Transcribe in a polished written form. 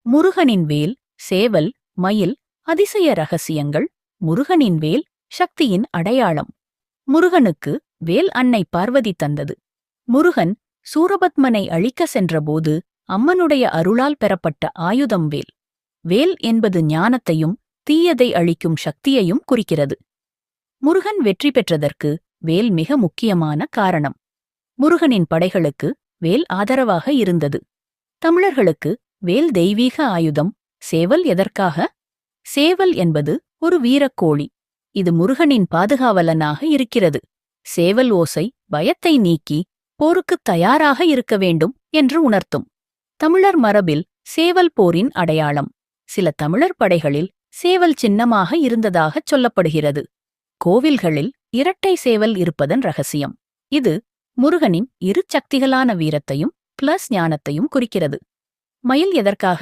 முருகனின் வேல், சேவல், மயில் அதிசய ரகசியங்கள். முருகனின் வேல் சக்தியின் அடையாளம். முருகனுக்கு வேல் அன்னை பார்வதி தந்தது. முருகன் சூரபத்மனை அழிக்க சென்றபோது அம்மனுடைய அருளால் பெறப்பட்ட ஆயுதம் வேல். வேல் என்பது ஞானத்தையும் தீயதை அழிக்கும் சக்தியையும் குறிக்கிறது. முருகன் வெற்றி பெற்றதற்கு வேல் மிக முக்கியமான காரணம். முருகனின் படைகளுக்கு வேல் ஆதரவாக இருந்தது. தமிழர்களுக்கு வேல் தெய்வீக ஆயுதம். சேவல் எதற்காக? சேவல் என்பது ஒரு வீரக்கோழி. இது முருகனின் பாதுகாவலனாக இருக்கிறது. சேவல் ஓசை பயத்தை நீக்கி போருக்குத் தயாராக இருக்க வேண்டும் என்று உணர்த்தும். தமிழர் மரபில் சேவல் போரின் அடையாளம். சில தமிழர் படைகளில் சேவல் சின்னமாக இருந்ததாகச் சொல்லப்படுகிறது. கோவில்களில் இரட்டை சேவல் இருப்பதன் ரகசியம். இது முருகனின் இரு சக்திகளான வீரத்தையும் பிளஸ் ஞானத்தையும் குறிக்கிறது. மயில் எதற்காக?